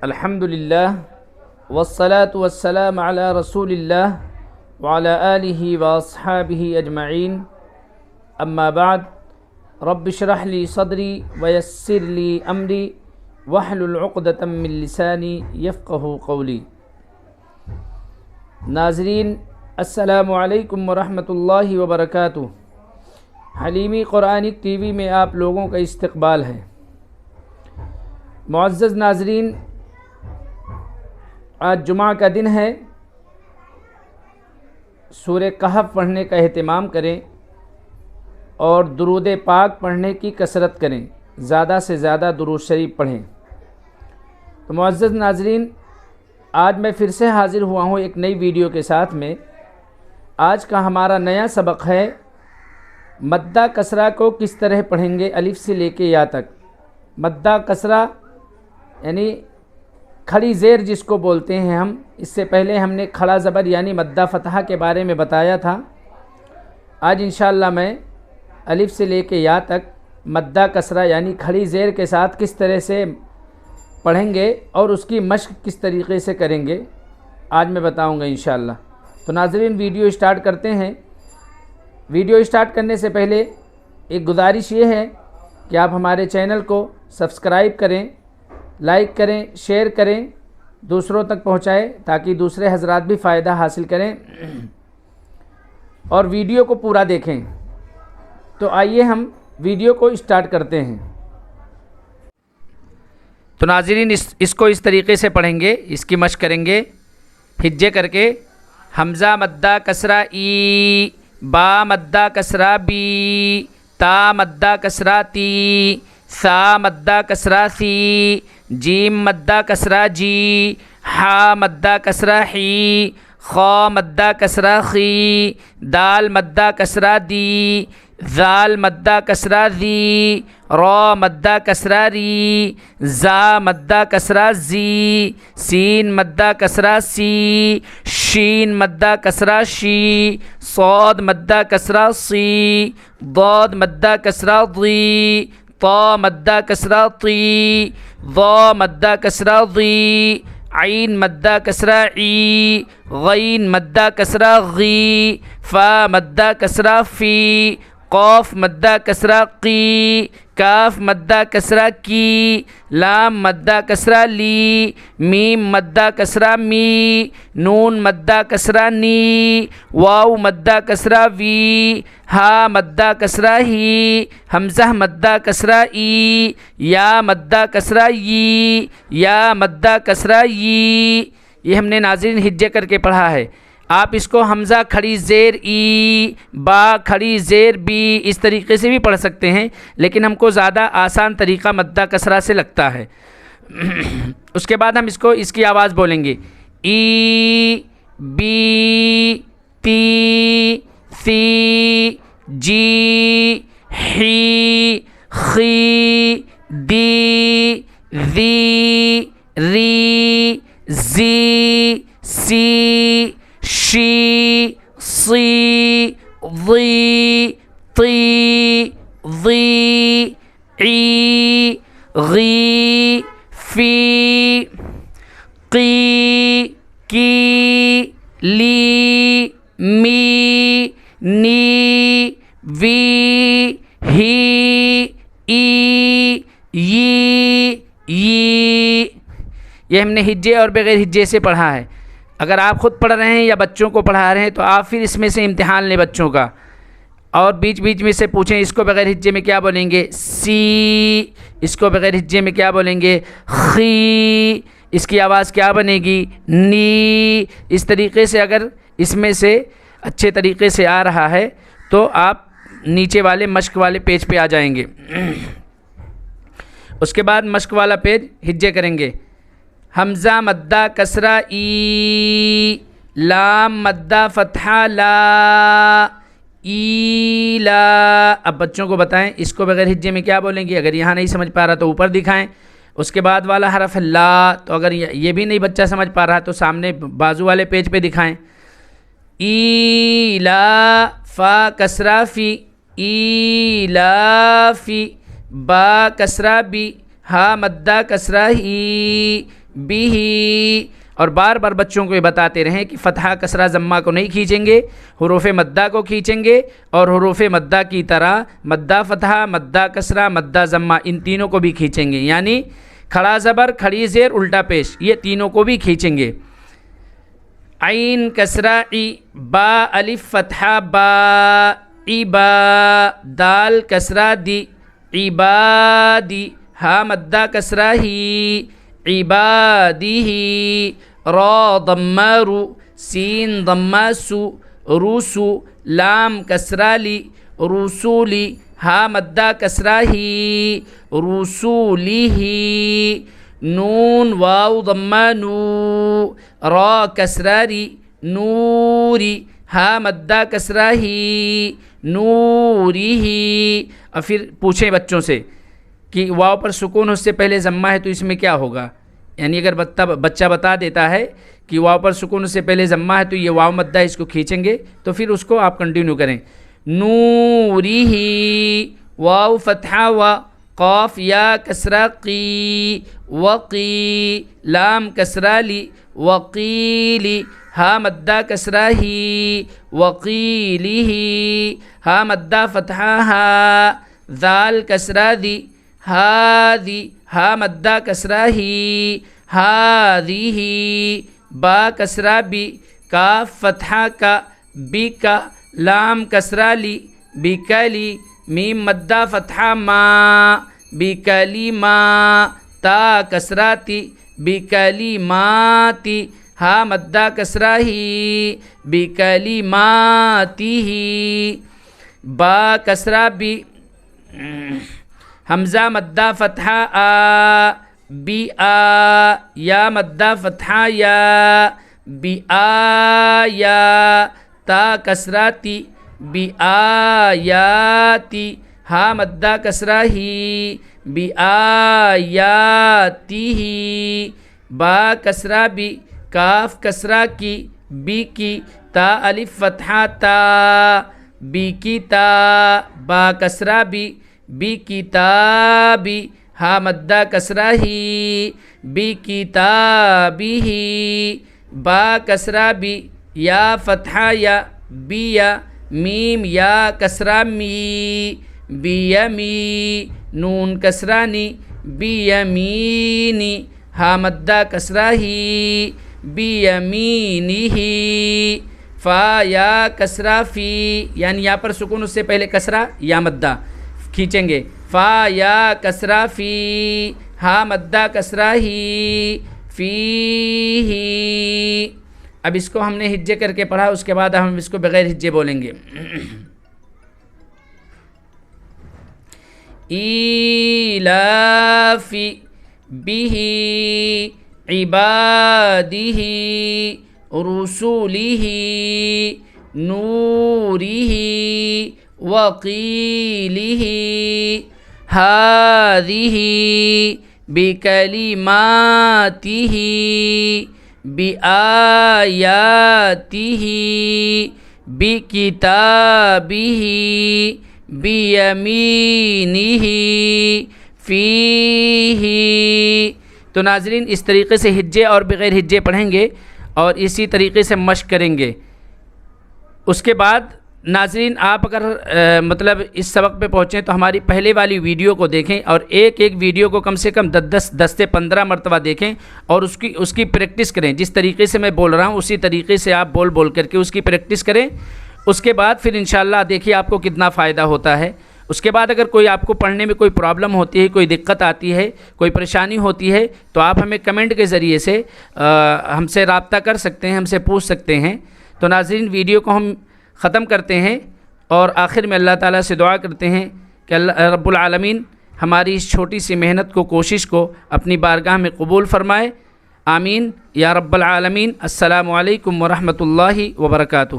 الحمدللہ والصلاة والسلام علی رسول اللہ وعلی آلہ واصحابہ اجمعین اما بعد رب اشرح لی صدری ویسر لی امری واحلل عقدۃ من لسانی یفقہوا قولی۔ ناظرین السلام علیکم ورحمۃ اللہ وبرکاتہ۔ حلیمی قرآنک ٹی وی میں آپ لوگوں کا استقبال ہے۔ معزز ناظرین، آج جمعہ کا دن ہے، سورہ کہف پڑھنے کا اہتمام کریں اور درود پاک پڑھنے کی کثرت کریں، زیادہ سے زیادہ درود شریف پڑھیں۔ تو معزز ناظرین، آج میں پھر سے حاضر ہوا ہوں ایک نئی ویڈیو کے ساتھ میں۔ آج کا ہمارا نیا سبق ہے مدہ کسرہ کو کس طرح پڑھیں گے، الف سے لے کے یا تک۔ مدہ کسرہ یعنی کھڑی زیر جس کو بولتے ہیں ہم، اس سے پہلے ہم نے کھڑا زبر یعنی مدہ فتحہ کے بارے میں بتایا تھا۔ آج انشاءاللہ میں الف سے لے کے یا تک مدہ کسرہ یعنی کھڑی زیر کے ساتھ کس طرح سے پڑھیں گے اور اس کی مشق کس طریقے سے کریں گے، آج میں بتاؤں گا انشاءاللہ۔ تو ناظرین، ویڈیو اسٹارٹ کرتے ہیں۔ ویڈیو اسٹارٹ کرنے سے پہلے ایک گزارش یہ ہے کہ آپ ہمارے چینل کو سبسکرائب کریں، لائک کریں، شیئر کریں، دوسروں تک پہنچائیں تاکہ دوسرے حضرات بھی فائدہ حاصل کریں اور ویڈیو کو پورا دیکھیں۔ تو آئیے ہم ویڈیو کو اسٹارٹ کرتے ہیں۔ تو ناظرین، اس کو اس طریقے سے پڑھیں گے، اس کی مشق کریں گے ہجے کر کے۔ حمزہ مدہ کسرہ ای، با مدہ کسرہ بی، تا مدہ کسرہ تی، سا مدہ کسرہ سی، جیم مدہ کسرہ جی، حا مدہ کسرہ حی، خا مدہ کسرہ خی، دال مدہ کسرہ دی، ذال مدہ کسرہ ذی، را مدہ کسرہ ری، زا مدہ کسرہ زی، سین مدہ کسرہ سی، شین مدہ کسرہ شی، صاد مدہ کسرہ سی، ضاد مدہ کسرہ ضی، طا مدہ کسرہ طی، ضا مدہ کسرہ ضی، عین مدہ کسرہ عی، غین مدہ کسرہ غی، فا مدہ کسرہ فی، قاف مدہ کسرہ قی، کاف مدہ کسرہ کی، لام مدہ کسرہ لی، میم مدہ کسرہ می، نون مدہ کسرہ نی، واو مدہ کسرہ وی، ہا مدہ کسرہ ہی، حمزہ مدہ کسرہ ای، یا مدہ کسرہ یی، یا مدہ کسرہ یی۔ یہ ہم نے ناظرین ہجے کر کے پڑھا ہے۔ آپ اس کو حمزہ کھڑی زیر ای، با کھڑی زیر بی، اس طریقے سے بھی پڑھ سکتے ہیں، لیکن ہم کو زیادہ آسان طریقہ مدہ کسرہ سے لگتا ہے۔ اس کے بعد ہم اس کی آواز بولیں گے، ای، بی، تی، سی، جی، حی، خی، دی، ذی، ری، زی، سی، شی، صی، ضی، طی، ضی، عی، غی، فی، قی، کی، لی، می، نی، وی، ہی، ای، یی، ی۔ یہ ہم نے ہجے اور بغیر ہجے سے پڑھا ہے۔ اگر آپ خود پڑھ رہے ہیں یا بچوں کو پڑھا رہے ہیں تو آپ پھر اس میں سے امتحان لیں بچوں کا، اور بیچ بیچ میں سے پوچھیں اس کو بغیر ہجے میں کیا بولیں گے، سی، اس کو بغیر ہجے میں کیا بولیں گے، خی، اس کی آواز کیا بنے گی، نی۔ اس طریقے سے اگر اس میں سے اچھے طریقے سے آ رہا ہے تو آپ نیچے والے مشق والے پیج پہ آ جائیں گے۔ اس کے بعد مشق والا پیج ہجے کریں گے۔ حمزہ مدہ کسرہ ای، لام مدہ فتحہ لا، ای لا۔ اب بچوں کو بتائیں اس کو بغیر ہجے میں کیا بولیں گے، اگر یہاں نہیں سمجھ پا رہا تو اوپر دکھائیں۔ اس کے بعد والا حرف لا، تو اگر یہ بھی نہیں بچہ سمجھ پا رہا تو سامنے بازو والے پیج پہ دکھائیں۔ ای لا، فا کسرہ فی، ایلافی، با کسرہ بی، ہا مدہ کسرہ ہی، بھی. اور بار بار بچوں کو یہ بتاتے رہیں کہ فتحہ کسرہ ضمہ کو نہیں کھینچیں گے، حروف مدہ کو کھینچیں گے، اور حروف مدہ کی طرح مدہ فتحہ، مدہ کسرہ، مدہ ضمہ ان تینوں کو بھی کھینچیں گے، یعنی کھڑا زبر، کھڑی زیر، الٹا پیش، یہ تینوں کو بھی کھینچیں گے. عین کسرہ ای، با الف فتحہ با، عبا، دال کسرہ دی، عبادی، ہا مدہ کسرہ ہی، عبادی، را ضمہ رو، سین ضمہ سو، روسو، لام کسرہ لی، رسولی، ہا مدہ کسرہ ہی، رسولی، نون واو ضمہ نو، را کسرہ ری، نوری، ہا مدہ کسرہ ہی، نوری. اور پھر پوچھیں بچوں سے کہ واو پر سکون اس سے پہلے ضمہ ہے تو اس میں کیا ہوگا، یعنی اگر بچہ بتا دیتا ہے کہ واو پر سکون اس سے پہلے ضمہ ہے تو یہ واو مدہ اس کو کھینچیں گے، تو پھر اس کو آپ کنٹینیو کریں. نوری، واو فتحہ و، قاف یا کسرہ قی، وقی، لام کسرہ لی، وقیلی، ہا مدہ کسرہ ہی، وقیلی، ہا مدہ فتحہ ہا، ذال کسرہ دی، ہادی، ہا مدہ کسرہ ہی، ہادی، با کسرہ بی، کاف فتحہ کا، بی کا، لام کسرہ لی، بکلی، میم مدہ فتحہ ما، بکلیما، تا کسرہ تی، بکلیماتی، ہا مدہ کسرہ ہی، بکلیماتی، با کسرہ بی، حمزہ مدہ فتحہ آ، بی آ، یا مدہ فتحہ یا، بی آیا، تا کسرہ تی، بی آیاتی، ہا مدہ کسرہ ہی، بی آیاتی، با کسرہ بی، کاف کسرہ کی، بی کی، تا الف فتحہ تا، بی کی تا، با کسرہ بی، بی کتابی، ہا مدہ کسرہ ہی، بی کتابی، با کسرہ بی، یا فتحہ یا، بی یا، میم یا کسرہ می، بی یمی، نون کسرہ نی، بی یمینی، ہا مدہ کسرہ ہی، بی یمینی، فا یا کسرہ فی، یعنی یہاں پر سکون اس سے پہلے کسرہ یا مدہ کھینچیں گے، فا یا کسرہ فی، ہا مدہ کسرہ ہی، فی ہی. اب اس کو ہم نے ہجے کر کے پڑھا، اس کے بعد ہم اس کو بغیر ہجے بولیں گے. ایلافی بہ عبادہ رسولہ نورہ وقیلہ ہذہ بکلماتہ بآیاتہ بکتابہ بیمینہ فیہ. تو ناظرین اس طریقے سے ہجے اور بغیر ہجے پڑھیں گے اور اسی طریقے سے مشق کریں گے. اس کے بعد ناظرین آپ اگر مطلب اس سبق پہ پہنچیں تو ہماری پہلے والی ویڈیو کو دیکھیں اور ایک ایک ویڈیو کو کم سے کم 10 سے 15 مرتبہ دیکھیں اور اس کی پریکٹس کریں. جس طریقے سے میں بول رہا ہوں اسی طریقے سے آپ بول کر کے اس کی پریکٹس کریں. اس کے بعد پھر انشاءاللہ دیکھیے آپ کو کتنا فائدہ ہوتا ہے. اس کے بعد اگر کوئی آپ کو پڑھنے میں کوئی پرابلم ہوتی ہے، کوئی دقت آتی ہے، کوئی پریشانی ہوتی ہے تو آپ ہمیں کمنٹ کے ذریعے سے ہم سے رابطہ کر سکتے ہیں، ہم سے پوچھ سکتے ہیں. تو ناظرین ویڈیو کو ہم ختم کرتے ہیں اور آخر میں اللہ تعالیٰ سے دعا کرتے ہیں کہ اللہ رب العالمین ہماری اس چھوٹی سی محنت کو، کوشش کو اپنی بارگاہ میں قبول فرمائے. آمین یا رب العالمین. السلام علیکم ورحمۃ اللہ وبرکاتہ.